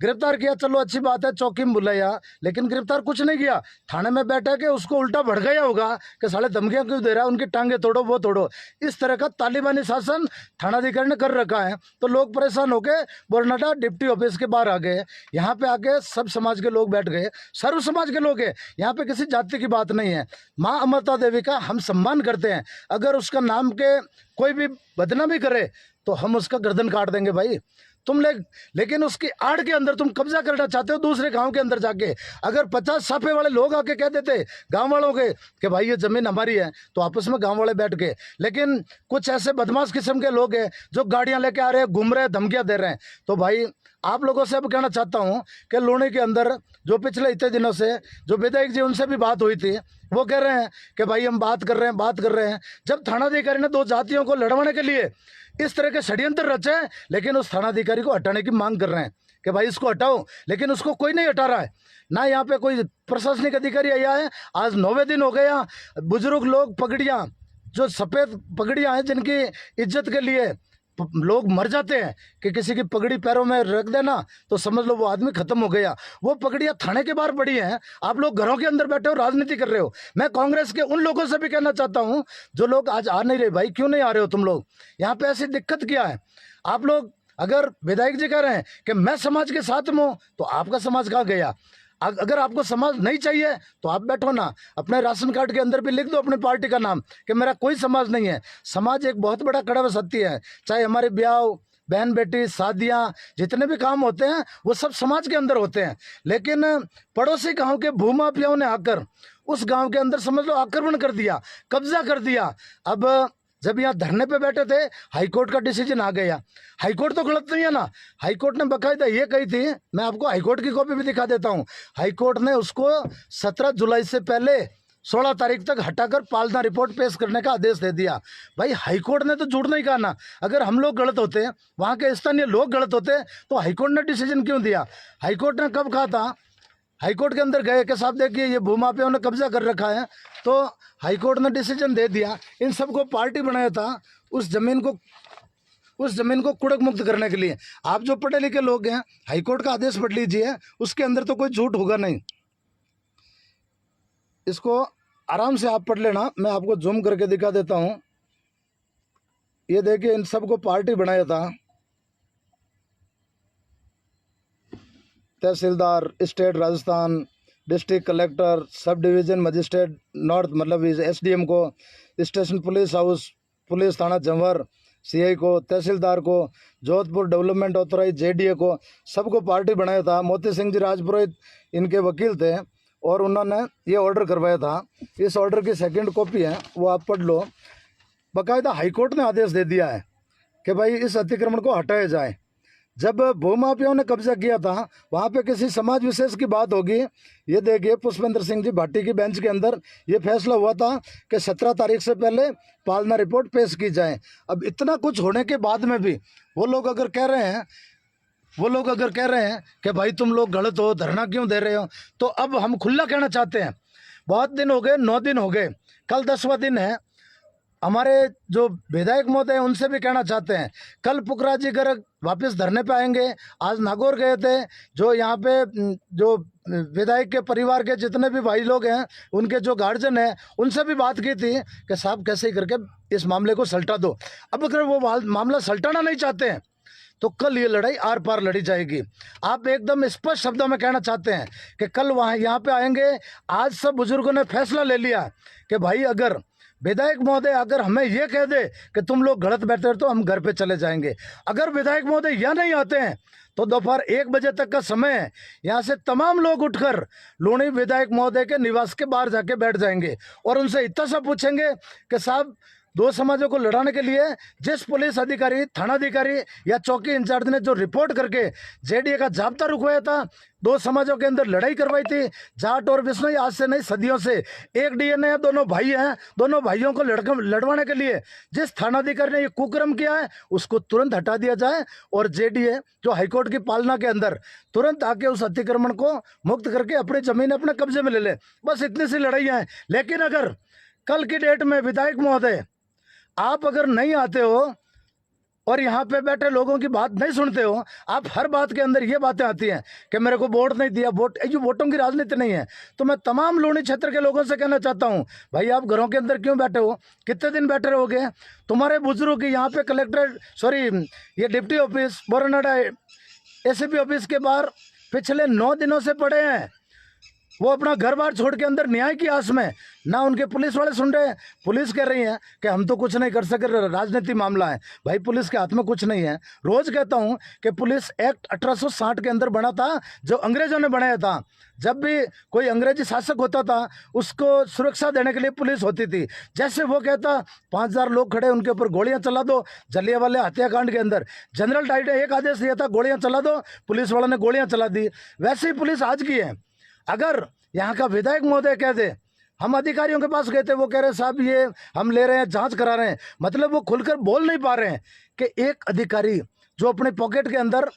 गिरफ्तार किया, चलो अच्छी बात है, चौकी में बुलाया, लेकिन गिरफ्तार कुछ नहीं किया। थाने में बैठा के उसको उल्टा भड़काया होगा कि साले धमकियां क्यों दे रहा है, उनकी टांगे तोड़ो वो तोड़ो। इस तरह का तालिबानी शासन थानाधिकारी ने कर रखा है। तो लोग परेशान होकर बोरनाडा डिप्टी ऑफिस के बाहर आ गए। यहाँ पे आके सब समाज के लोग बैठ गए, सर्व समाज के लोग हैं। यहाँ पे किसी जाति की बात नहीं है। माँ अमृता देवी का हम सम्मान करते हैं। अगर उसका नाम के कोई भी बदनामी करे तो हम उसका गर्दन काट देंगे भाई। तुम लेकिन उसकी आड़ के अंदर तुम कब्जा करना चाहते हो दूसरे गांव के अंदर जाके। अगर 50 साफे वाले लोग आके कह देते गांव वालों के कि भाई ये जमीन हमारी है, तो आपस में गांव वाले बैठ के, लेकिन कुछ ऐसे बदमाश किस्म के लोग हैं जो गाड़ियां लेके आ रहे हैं, घूम रहे हैं, धमकियां दे रहे हैं। तो भाई आप लोगों से अब कहना चाहता हूं कि लूणी के अंदर जो पिछले इतने दिनों से जो विधायक जी उनसे भी बात हुई थी, वो कह रहे हैं कि भाई हम बात कर रहे हैं। जब थानाधिकारी ने 2 जातियों को लड़वाने के लिए इस तरह के षड्यंत्र रचे, लेकिन उस थानाधिकारी को हटाने की मांग कर रहे हैं कि भाई इसको हटाओ, लेकिन उसको कोई नहीं हटा रहा है। ना यहाँ पे कोई प्रशासनिक अधिकारी आया है। आज 9वें दिन हो गया। बुजुर्ग लोग पगड़ियाँ, जो सफ़ेद पगड़ियाँ हैं जिनकी इज्जत के लिए लोग मर जाते हैं कि किसी की पगड़ी पैरों में रख देना तो समझ लो वो आदमी खत्म हो गया। वो पगड़ियां थाने के बाहर पड़ी हैं, आप लोग घरों के अंदर बैठे हो, राजनीति कर रहे हो। मैं कांग्रेस के उन लोगों से भी कहना चाहता हूं जो लोग आज आ नहीं रहे, भाई क्यों नहीं आ रहे हो तुम लोग? यहाँ पे ऐसी दिक्कत क्या है? आप लोग अगर विधायक जी कह रहे हैं कि मैं समाज के साथ में हूँ, तो आपका समाज कहाँ गया? अगर आपको समाज नहीं चाहिए तो आप बैठो ना, अपने राशन कार्ड के अंदर भी लिख दो अपनी पार्टी का नाम कि मेरा कोई समाज नहीं है। समाज एक बहुत बड़ा कड़वा सत्य है। चाहे हमारे ब्याह, बहन बेटी, शादियाँ, जितने भी काम होते हैं वो सब समाज के अंदर होते हैं। लेकिन पड़ोसी गांव के भूमाफियाओं ने आकर उस गांव के अंदर समझ लो आक्रमण कर दिया, कब्जा कर दिया। अब जब यहाँ धरने पे बैठे थे, हाईकोर्ट का डिसीजन आ गया। हाईकोर्ट तो गलत नहीं है ना। हाईकोर्ट ने बकायदा ये कही थी, मैं आपको हाईकोर्ट की कॉपी भी दिखा देता हूँ। हाईकोर्ट ने उसको 17 जुलाई से पहले 16 तारीख तक हटाकर पालना रिपोर्ट पेश करने का आदेश दे दिया। भाई हाईकोर्ट ने तो झूठ नहीं कहा ना। अगर हम लोग गलत होते, वहाँ के स्थानीय लोग गलत होते, तो हाईकोर्ट ने डिसीजन क्यों दिया? हाईकोर्ट ने कब कहा था? हाईकोर्ट के अंदर गए कि साहब देखिए ये भूमाफियाओं ने कब्जा कर रखा है, तो हाईकोर्ट ने डिसीजन दे दिया। इन सबको पार्टी बनाया था उस जमीन को कुड़क मुक्त करने के लिए। आप जो पढ़े लिखे लोग हैं, हाईकोर्ट का आदेश पढ़ लीजिए, उसके अंदर तो कोई झूठ होगा नहीं। इसको आराम से आप पढ़ लेना, मैं आपको जूम करके दिखा देता हूं। ये देखिए, इन सबको पार्टी बनाया था। तहसीलदार, state Rajasthan, district collector, sub division magistrate north मतलब SDM को, स्टेशन पुलिस हाउस, पुलिस थाना जमवर CI को, तहसीलदार को, जोधपुर डेवलपमेंट ऑथोराइज JDA को, सबको पार्टी बनाया था। मोती सिंह जी राजपुरोहित इनके वकील थे और उन्होंने ये ऑर्डर करवाया था। इस ऑर्डर की 2nd कॉपी है, वो आप पढ़ लो। बाकायदा हाईकोर्ट ने आदेश दे दिया है कि भाई इस अतिक्रमण को हटाया जाए। जब भूमाफियाओं ने कब्जा किया था वहाँ पे किसी समाज विशेष की बात होगी। ये देखिए पुष्पेंद्र सिंह जी भाटी की बेंच के अंदर ये फैसला हुआ था कि 17 तारीख से पहले पालना रिपोर्ट पेश की जाए। अब इतना कुछ होने के बाद में भी वो लोग अगर कह रहे हैं कि भाई तुम लोग गलत हो, धरना क्यों दे रहे हो, तो अब हम खुला कहना चाहते हैं। बहुत दिन हो गए, 9 दिन हो गए, कल 10वां दिन है। हमारे जो विधायक महोदय हैं उनसे भी कहना चाहते हैं, कल पुखराज जी गर्ग वापस धरने पे आएंगे। आज नागौर गए थे, जो यहाँ पे जो विधायक के परिवार के जितने भी भाई लोग हैं, उनके जो गार्जियन हैं, उनसे भी बात की थी कि साहब कैसे करके इस मामले को सलटा दो। अब अगर वो मामला सलटाना नहीं चाहते हैं तो कल ये लड़ाई आर पार लड़ी जाएगी। आप एकदम स्पष्ट शब्दों में कहना चाहते हैं कि कल वहाँ यहाँ पे आएंगे। आज सब बुजुर्गों ने फैसला ले लिया कि भाई अगर विधायक महोदय अगर हमें ये कह दे कि तुम लोग गलत बैठे हो तो हम घर पे चले जाएंगे। अगर विधायक महोदय यहाँ नहीं आते हैं तो दोपहर 1 बजे तक का समय है, यहाँ से तमाम लोग उठकर लूणी विधायक महोदय के निवास के बाहर जाके बैठ जाएंगे और उनसे इतना सा पूछेंगे कि साहब, दो समाजों को लड़ाने के लिए जिस पुलिस अधिकारी, थानाधिकारी या चौकी इंचार्ज ने जो रिपोर्ट करके जेडीए का जाब्ता रुकवाया था, दो समाजों के अंदर लड़ाई करवाई थी, जाट और विष्णु, आज से नहीं सदियों से एक डीएनए है, दोनों भाई हैं, दोनों भाइयों को लड़वाने के लिए जिस थानाधिकारी ने ये कुकर्म किया है उसको तुरंत हटा दिया जाए और जेडीए जो हाईकोर्ट की पालना के अंदर तुरंत आके उस अतिक्रमण को मुक्त करके अपनी जमीन अपने कब्जे में ले ले। बस इतनी सी लड़ाइयाँ हैं। लेकिन अगर कल की डेट में विधायक महोदय आप अगर नहीं आते हो और यहाँ पे बैठे लोगों की बात नहीं सुनते हो, आप हर बात के अंदर ये बातें आती हैं कि मेरे को वोट नहीं दिया, ये वोटों की राजनीति नहीं है। तो मैं तमाम लूणी क्षेत्र के लोगों से कहना चाहता हूँ, भाई आप घरों के अंदर क्यों बैठे हो, कितने दिन बैठे रहोगे। तुम्हारे बुजुर्ग यहाँ पे ये डिप्टी ऑफिस बोरनाडा एसीपी ऑफिस के बाहर पिछले 9 दिनों से पड़े हैं। वो अपना घर बार छोड़ के अंदर न्याय की आस में, ना उनके पुलिस वाले सुन रहे हैं। पुलिस कह रही है कि हम तो कुछ नहीं कर सके, राजनीति मामला है। भाई पुलिस के हाथ में कुछ नहीं है। रोज कहता हूं कि पुलिस एक्ट 1860 के अंदर बना था, जो अंग्रेजों ने बनाया था। जब भी कोई अंग्रेजी शासक होता था उसको सुरक्षा देने के लिए पुलिस होती थी। जैसे वो कहता 5000 लोग खड़े, उनके ऊपर गोलियां चला दो। जलियांवाला हत्याकांड के अंदर जनरल डायर ने एक आदेश दिया था, गोलियां चला दो, पुलिस वालों ने गोलियां चला दी। वैसे ही पुलिस आज की है। अगर यहाँ का विधायक महोदय कह दे, हम अधिकारियों के पास गए थे, वो कह रहे साहब ये हम ले रहे हैं, जांच करा रहे हैं, मतलब वो खुलकर बोल नहीं पा रहे हैं कि एक अधिकारी जो अपने पॉकेट के अंदर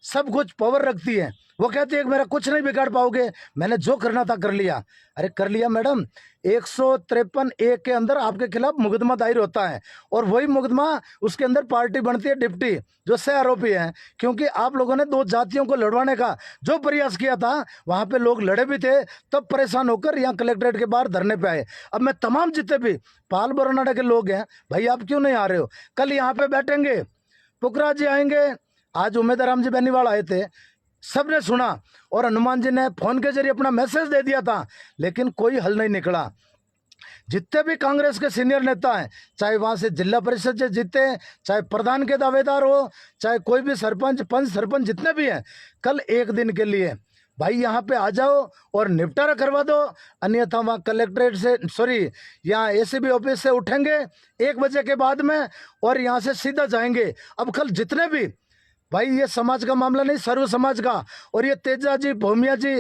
सब कुछ पावर रखती है, वो कहती है कि मेरा कुछ नहीं बिगाड़ पाओगे, मैंने जो करना था कर लिया। अरे कर लिया मैडम, 153A के अंदर आपके खिलाफ मुकदमा दायर होता है और वही मुकदमा उसके अंदर पार्टी बनती है डिप्टी, जो सह आरोपी हैं। क्योंकि आप लोगों ने दो जातियों को लड़वाने का जो प्रयास किया था, वहां पे लोग लड़े भी थे, तब परेशान होकर यहाँ कलेक्ट्रेट के बाहर धरने पे आए। अब मैं तमाम जितने भी पाल बोरनाडा के लोग हैं, भाई आप क्यों नहीं आ रहे हो, कल यहाँ पे बैठेंगे, पुखराज जी आएंगे। आज उमेद राम जी बेनीवाल आए थे, सबने सुना और हनुमान जी ने फोन के जरिए अपना मैसेज दे दिया था, लेकिन कोई हल नहीं निकला। जितने भी कांग्रेस के सीनियर नेता हैं, चाहे वहां से जिला परिषद से जीते, चाहे प्रधान के दावेदार हो, चाहे कोई भी सरपंच, पंच सरपंच जितने भी हैं, कल एक दिन के लिए भाई यहाँ पे आ जाओ और निपटारा करवा दो। अन्यथा वहाँ कलेक्ट्रेट से यहाँ एसीबी ऑफिस से उठेंगे 1 बजे के बाद में और यहाँ से सीधा जाएंगे। अब कल जितने भी भाई, ये समाज का मामला नहीं, सर्व समाज का, और ये तेजा जी, भूमिया जी,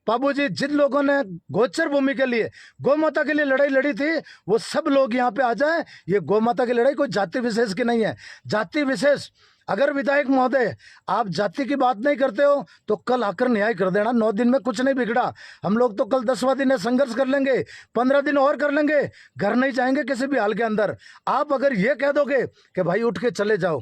बाबू जी, जिन लोगों ने गोचर भूमि के लिए, गौ माता के लिए लड़ाई लड़ी थी, वो सब लोग यहाँ पे आ जाएं। ये गौ माता की लड़ाई कोई जाति विशेष की नहीं है। जाति विशेष, अगर विधायक महोदय आप जाति की बात नहीं करते हो तो कल आकर न्याय कर देना। 9 दिन में कुछ नहीं बिगड़ा। हम लोग तो कल 10वां दिन है, संघर्ष कर लेंगे, 15 दिन और कर लेंगे, घर नहीं जाएंगे किसी भी हाल के अंदर। आप अगर ये कह दोगे कि भाई उठ के चले जाओ,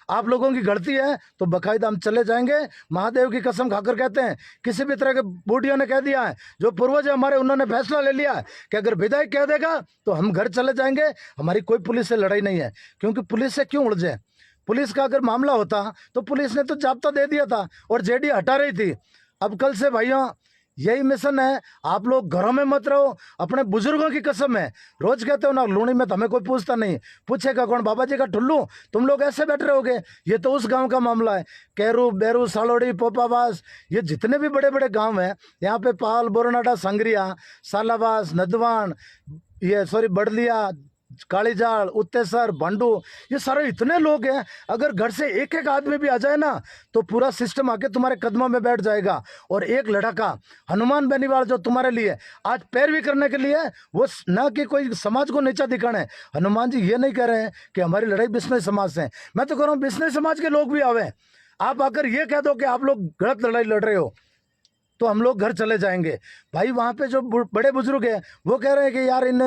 आप लोगों की गलती है, तो बाकायदा हम चले जाएंगे। महादेव की कसम खाकर कहते हैं, किसी भी तरह के बूढ़ियों ने कह दिया है, जो पूर्वज हमारे, उन्होंने फैसला ले लिया है कि अगर विधायक कह देगा तो हम घर चले जाएंगे। हमारी कोई पुलिस से लड़ाई नहीं है, क्योंकि पुलिस से क्यों उलझे। पुलिस का अगर मामला होता तो पुलिस ने तो जाब्ता दे दिया था और जेडी हटा रही थी। अब कल से भाइयों यही मिशन है, आप लोग घरों में मत रहो। अपने बुजुर्गों की कसम है, रोज कहते हो ना लूणी में, तो हमें कोई पूछता नहीं, पूछेगा कौन, बाबा जी का ठुल्लू, तुम लोग ऐसे बैठ रहोगे। ये तो उस गांव का मामला है, कैरू, बेरू, सालोड़ी, पोपावास, ये जितने भी बड़े बड़े गांव हैं यहाँ पे, पाल, बोरनाडा, संगरिया, सालावास, नदवान, बड़लिया, कालीजाल, उत्तेसर, भांडू, ये सारे इतने लोग हैं। अगर घर से एक एक आदमी भी आ जाए ना तो पूरा सिस्टम आके तुम्हारे कदमों में बैठ जाएगा। और एक लड़का हनुमान बेनीवाल जो तुम्हारे लिए आज पैरवी करने के लिए, वो ना कि कोई समाज को नीचा दिखाना है। हनुमान जी ये नहीं कह रहे हैं कि हमारी लड़ाई बिश्नोई समाज से है। मैं तो कह रहा हूँ बिश्नोई समाज के लोग भी आवे। आप आकर ये कह दो कि आप लोग गलत लड़ाई लड़ रहे हो तो हम लोग घर चले जाएंगे। भाई वहाँ पे जो बड़े बुजुर्ग हैं वो कह रहे हैं कि यार इन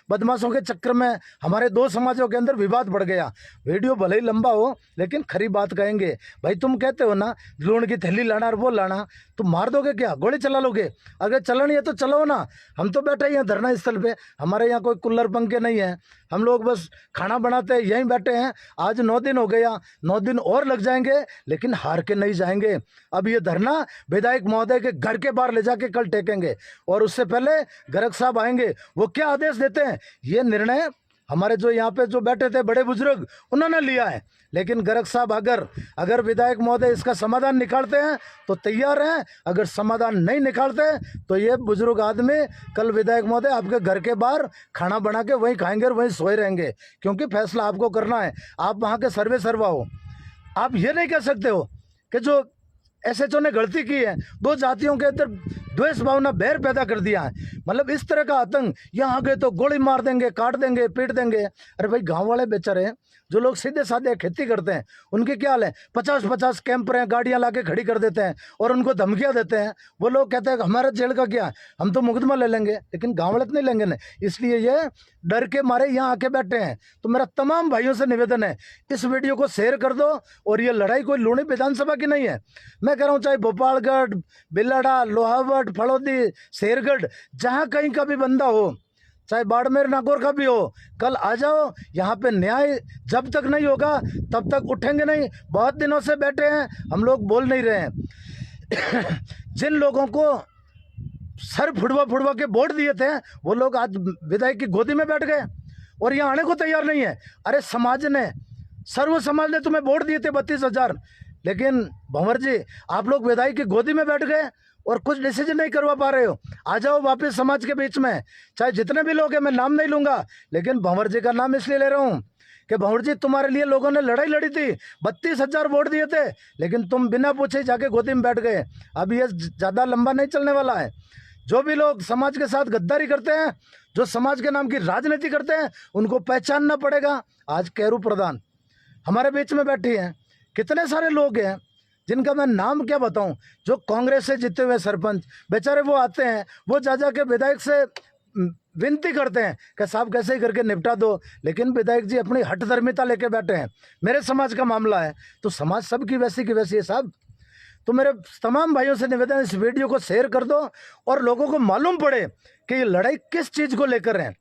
बदमाशों के चक्कर में हमारे दो समाजों के अंदर विवाद बढ़ गया। वीडियो भले ही लंबा हो लेकिन खरी बात कहेंगे। भाई तुम कहते हो ना लूण की थैली लाना और वो लाना, तुम मार दोगे क्या, गोली चला लोगे? अगर चलनी है तो चलो ना। हम तो बैठे ही हैं धरना स्थल पे, हमारे यहाँ कोई कुल्लर पंखे नहीं है, हम लोग बस खाना बनाते हैं यहीं बैठे हैं। आज 9 दिन हो गया, 9 दिन और लग जाएंगे लेकिन हार के नहीं जाएंगे। अब ये धरना विधायक महोदय के घर के बाहर ले जाके कल टेकेंगे और उससे पहले गर्ग साहब आएंगे, वो क्या आदेश देते हैं ये निर्णय हमारे जो यहाँ पे जो बैठे थे बड़े बुजुर्ग उन्होंने लिया है। लेकिन गर्ग साहब अगर विधायक महोदय इसका समाधान निकालते हैं तो तैयार हैं, अगर समाधान नहीं निकालते तो ये बुजुर्ग आदमी कल विधायक महोदय आपके घर के बाहर खाना बना के वहीं खाएंगे और वहीं सोए रहेंगे, क्योंकि फैसला आपको करना है। आप वहाँ के सर्वे सर्वा हो। आप ये नहीं कह सकते हो कि जो एसएचओ ने गलती की है, दो जातियों के अंदर द्वेष भावना बैर पैदा कर दिया है, मतलब इस तरह का आतंक, यहाँ आ गए तो गोली मार देंगे, काट देंगे, पीट देंगे। अरे भाई गांव वाले बेचारे जो लोग सीधे साधे खेती करते हैं उनके क्या हाल है? 50-50 कैंपर हैं, गाड़ियां लाके खड़ी कर देते हैं और उनको धमकियां देते हैं। वो लोग कहते हैं हमारा जेल का क्या, हम तो मुकदमा ले लेंगे, लेकिन गाँव वाले तो नहीं लेंगे ना। इसलिए ये डर के मारे यहाँ आके बैठे हैं। तो मेरा तमाम भाइयों से निवेदन है इस वीडियो को शेयर कर दो। और ये लड़ाई कोई लूणी विधानसभा की नहीं है। मैं कह रहा हूँ चाहे भोपालगढ़, बिलाड़ा, लोहावट, फड़ौदी, शेरगढ़, जहाँ कहीं का भी बंदा हो, चाहे बाड़मेर नागौर का भी हो, कल आ जाओ। यहाँ पे न्याय जब तक नहीं होगा तब तक उठेंगे नहीं। बहुत दिनों से बैठे हैं, हम लोग बोल नहीं रहे हैं। जिन लोगों को सर फुड़वा के वोट दिए थे वो लोग आज विधायक की गोदी में बैठ गए और यहाँ आने को तैयार नहीं है। अरे समाज ने, सर्व समाज ने तुम्हें वोट दिए थे 32,000, लेकिन भंवर जी आप लोग विधायक की गोदी में बैठ गए और कुछ डिसीजन नहीं करवा पा रहे हो। आ जाओ वापस समाज के बीच में, चाहे जितने भी लोग हैं, मैं नाम नहीं लूंगा, लेकिन भंवर जी का नाम इसलिए ले रहा हूँ कि भंवर जी तुम्हारे लिए लोगों ने लड़ाई लड़ी थी, 32,000 वोट दिए थे, लेकिन तुम बिना पूछे जाके गोदी में बैठ गए। अब ये ज़्यादा लंबा नहीं चलने वाला है। जो भी लोग समाज के साथ गद्दारी करते हैं, जो समाज के नाम की राजनीति करते हैं, उनको पहचानना पड़ेगा। आज कैरू प्रधान हमारे बीच में बैठी हैं, कितने सारे लोग हैं जिनका मैं नाम क्या बताऊं, जो कांग्रेस से जीते हुए सरपंच बेचारे वो आते हैं, वो जा के विधायक से विनती करते हैं कि साहब कैसे ही करके निपटा दो, लेकिन विधायक जी अपनी हठधर्मिता लेके बैठे हैं। मेरे समाज का मामला है तो समाज सबकी वैसी की वैसी है साहब। तो मेरे तमाम भाइयों से निवेदन, इस वीडियो को शेयर कर दो और लोगों को मालूम पड़े कि ये लड़ाई किस चीज़ को लेकर है।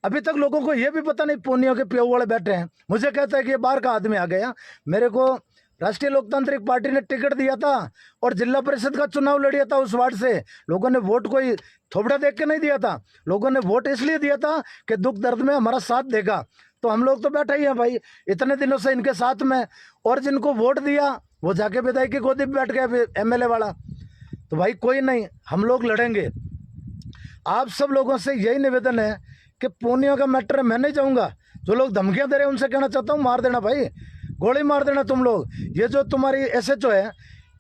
अभी तक लोगों को ये भी पता नहीं, पूनियों के प्यो वाले बैठे हैं, मुझे कहता है कि ये बाहर का आदमी आ गया। मेरे को राष्ट्रीय लोकतांत्रिक पार्टी ने टिकट दिया था और जिला परिषद का चुनाव लड़िया था उस वार्ड से। लोगों ने वोट कोई थोपड़ा देख के नहीं दिया था, लोगों ने वोट इसलिए दिया था कि दुख दर्द में हमारा साथ देगा। तो हम लोग तो बैठे ही हैं भाई इतने दिनों से इनके साथ में, और जिनको वोट दिया वो जाके विधायक की गोदी में बैठ गया एमएलए वाला। तो भाई कोई नहीं, हम लोग लड़ेंगे। आप सब लोगों से यही निवेदन है कि पूनियों का मैटर है, मैं नहीं जाऊँगा। जो लोग धमकियाँ दे रहे हैं उनसे कहना चाहता हूँ मार देना भाई, गोली मार देना तुम लोग। ये जो तुम्हारी एसएचओ है,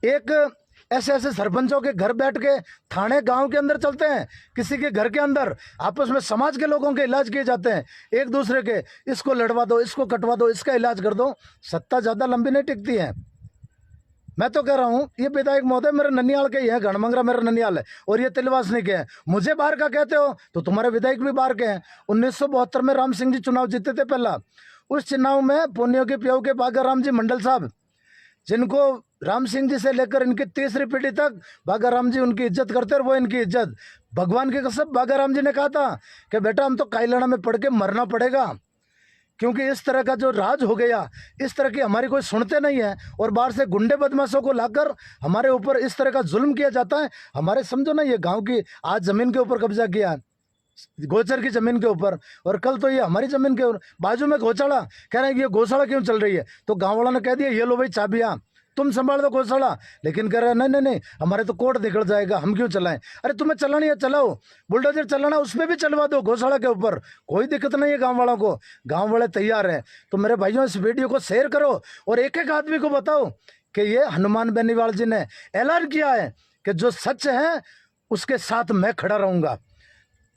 एक ऐसे सरपंचों के घर बैठ के थाने गांव के अंदर चलते हैं, किसी के घर के अंदर आपस में समाज के लोगों के इलाज किए जाते हैं एक दूसरे के, इसको लड़वा दो, इसको कटवा दो, इसका इलाज कर दो। सत्ता ज़्यादा लंबी नहीं टिकती है। मैं तो कह रहा हूँ ये विधायक महोदय मेरे ननियाल के ही है, गणमंगरा मेरा ननियाल है और ये तिलवासनी के हैं। मुझे बाहर का कहते हो तो तुम्हारे विधायक भी बाहर के हैं। 1972 में राम सिंह जी चुनाव जीते थे पहला, उस चुनाव में पुनियों के प्याऊ के बागा राम जी मंडल साहब, जिनको राम सिंह जी से लेकर इनकी तीसरी पीढ़ी तक बागा राम जी उनकी इज्जत करते और वो इनकी इज्जत, भगवान की कसम बागा राम जी ने कहा था कि बेटा हम तो कायलाना में पड़ के मरना पड़ेगा, क्योंकि इस तरह का जो राज हो गया, इस तरह की हमारी कोई सुनते नहीं है और बाहर से गुंडे बदमाशों को लाकर हमारे ऊपर इस तरह का जुल्म किया जाता है। हमारे समझो ना, ये गांव की आज ज़मीन के ऊपर कब्जा किया, गोचर की ज़मीन के ऊपर, और कल तो ये हमारी ज़मीन के ऊपर बाजू में गौशाला, कह रहे हैं ये गौशाला क्यों चल रही है, तो गाँव वालों ने कह दिया ये लो भाई चाबियाँ, तुम संभाल दो गौशाला, लेकिन कह रहे नहीं नहीं नहीं हमारे तो कोर्ट निकल जाएगा, हम क्यों चलाएं। अरे तुम्हें चलानी है चलाओ, बुलडोजर चलाना उसमें भी चलवा दो गौशाला के ऊपर, कोई दिक्कत नहीं है गाँव वालों को, गाँव वाले तैयार हैं। तो मेरे भाइयों इस वीडियो को शेयर करो और एक एक आदमी को बताओ कि ये हनुमान बेनीवाल जी ने ऐलान किया है कि जो सच है उसके साथ मैं खड़ा रहूंगा।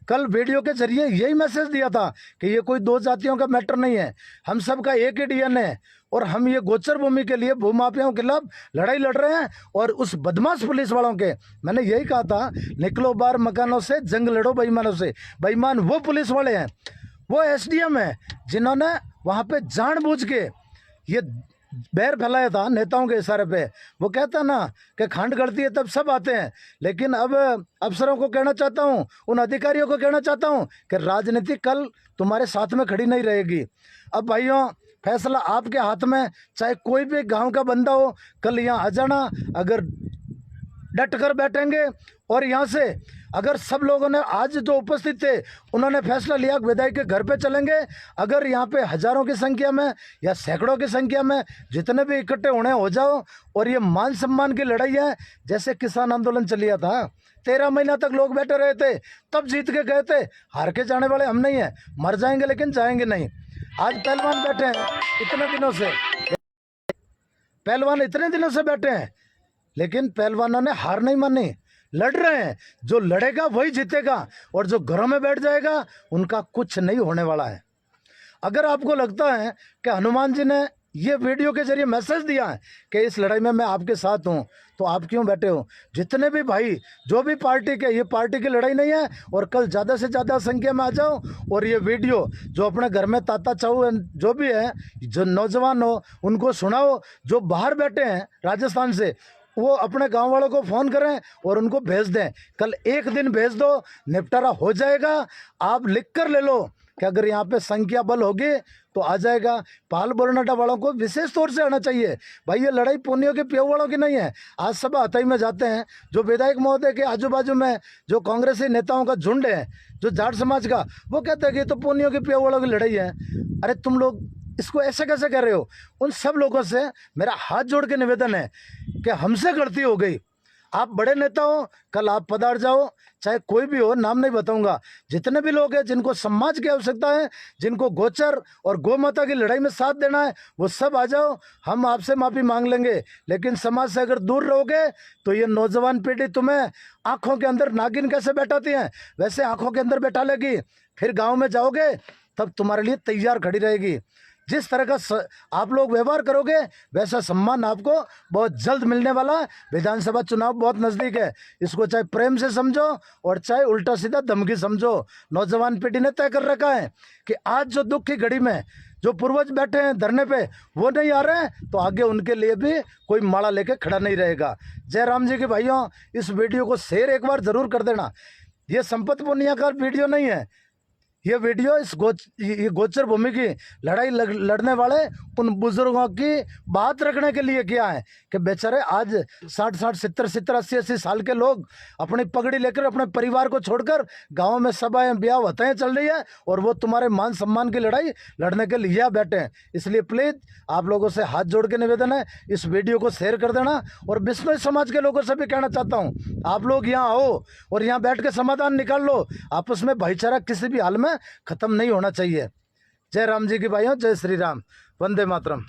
कल वीडियो के जरिए यही मैसेज दिया था कि ये कोई दो जातियों का मैटर नहीं है, हम सब का एक ही डीएनए है और हम ये गोचर भूमि के लिए भूमाफियाओं के खिलाफ लड़ाई लड़ रहे हैं। और उस बदमाश पुलिस वालों के, मैंने यही कहा था, निकलो बाहर मकानों से, जंग लड़ो बेईमानों से। बेईमान वो पुलिस वाले हैं, वो एसडीएम है जिन्होंने वहाँ पे जानबूझ के ये बैर फैलाया था नेताओं के इशारे पे। वो कहता ना कि खांड गड़ती है तब सब आते हैं, लेकिन अब अफसरों को कहना चाहता हूँ, उन अधिकारियों को कहना चाहता हूँ कि राजनीति कल तुम्हारे साथ में खड़ी नहीं रहेगी। अब भाइयों फैसला आपके हाथ में, चाहे कोई भी गांव का बंदा हो, कल यहाँ आ जाना। अगर डट कर बैठेंगे और यहाँ से अगर सब लोगों ने आज जो उपस्थित थे उन्होंने फैसला लिया विधायक के घर पे चलेंगे, अगर यहाँ पे हजारों की संख्या में या सैकड़ों की संख्या में जितने भी इकट्ठे होने हो जाओ, और ये मान सम्मान की लड़ाई है। जैसे किसान आंदोलन चलिया था, 13 महीना तक लोग बैठे रहे थे, तब जीत के गए थे। हार के जाने वाले हम नहीं हैं, मर जाएंगे लेकिन जाएंगे नहीं। आज पहलवान बैठे हैं इतने दिनों से, पहलवान इतने दिनों से बैठे हैं, लेकिन पहलवानों ने हार नहीं मानी, लड़ रहे हैं। जो लड़ेगा वही जीतेगा और जो घरों में बैठ जाएगा उनका कुछ नहीं होने वाला है। अगर आपको लगता है कि हनुमान जी ने ये वीडियो के जरिए मैसेज दिया है कि इस लड़ाई में मैं आपके साथ हूँ, तो आप क्यों बैठे हो। जितने भी भाई जो भी पार्टी के, ये पार्टी की लड़ाई नहीं है, और कल ज़्यादा से ज़्यादा संख्या में आ जाओ और ये वीडियो जो अपने घर में ताता चाऊ जो भी है, जो नौजवान हो, उनको सुनाओ। जो बाहर बैठे हैं राजस्थान से, वो अपने गांव वालों को फ़ोन करें और उनको भेज दें। कल एक दिन भेज दो, निपटारा हो जाएगा। आप लिख कर ले लो कि अगर यहाँ पे संख्या बल होगी तो आ जाएगा। पाल बोरनाटा वालों को विशेष तौर से आना चाहिए। भाई ये लड़ाई पुनियों के प्यो वालों की नहीं है। आज सभा हथई में जाते हैं, जो विधायक महोदय के आजू बाजू में जो कांग्रेसी नेताओं का झुंड है, जो जाट समाज का, वो कहते हैं कि ये तो पुनियों के प्यो वालों की लड़ाई है। अरे तुम लोग इसको ऐसे कैसे कर रहे हो। उन सब लोगों से मेरा हाथ जोड़ के निवेदन है कि हमसे गलती हो गई। आप बड़े नेता हो, कल आप पधार जाओ, चाहे कोई भी हो, नाम नहीं बताऊंगा। जितने भी लोग हैं जिनको समाज की आवश्यकता है, जिनको गोचर और गौ माता की लड़ाई में साथ देना है, वो सब आ जाओ। हम आपसे माफ़ी मांग लेंगे, लेकिन समाज से अगर दूर रहोगे तो ये नौजवान पीढ़ी तुम्हें आंखों के अंदर नागिन कैसे बैठाती हैं वैसे आंखों के अंदर बैठा लेगी। फिर गाँव में जाओगे तब तुम्हारे लिए तैयार खड़ी रहेगी। जिस तरह का आप लोग व्यवहार करोगे वैसा सम्मान आपको बहुत जल्द मिलने वाला है। विधानसभा चुनाव बहुत नज़दीक है, इसको चाहे प्रेम से समझो और चाहे उल्टा सीधा धमकी समझो। नौजवान पीढ़ी ने तय कर रखा है कि आज जो दुख की घड़ी में जो पूर्वज बैठे हैं धरने पे, वो नहीं आ रहे हैं तो आगे उनके लिए भी कोई माला लेके खड़ा नहीं रहेगा। जय राम जी के भाइयों, इस वीडियो को शेयर एक बार ज़रूर कर देना। ये संपत पुनिया का वीडियो नहीं है, ये वीडियो ये गोचर भूमि की लड़ाई लड़ने वाले उन बुजुर्गों की बात रखने के लिए किया है कि बेचारे आज 60-60, 70-70, 80-80 साल के लोग अपनी पगड़ी लेकर अपने परिवार को छोड़कर गाँव में सभाएं ब्याह हत्याएं चल रही है, और वो तुम्हारे मान सम्मान की लड़ाई लड़ने के लिए बैठे हैं। इसलिए प्लीज़ आप लोगों से हाथ जोड़ के निवेदन है, इस वीडियो को शेयर कर देना। और बिश्नोई समाज के लोगों से भी कहना चाहता हूँ, आप लोग यहाँ आओ और यहाँ बैठ के समाधान निकाल लो। आपस में भाईचारा किसी भी हाल में खत्म नहीं होना चाहिए। जय राम जी की भाइयों, जय श्री राम, वंदे मातरम।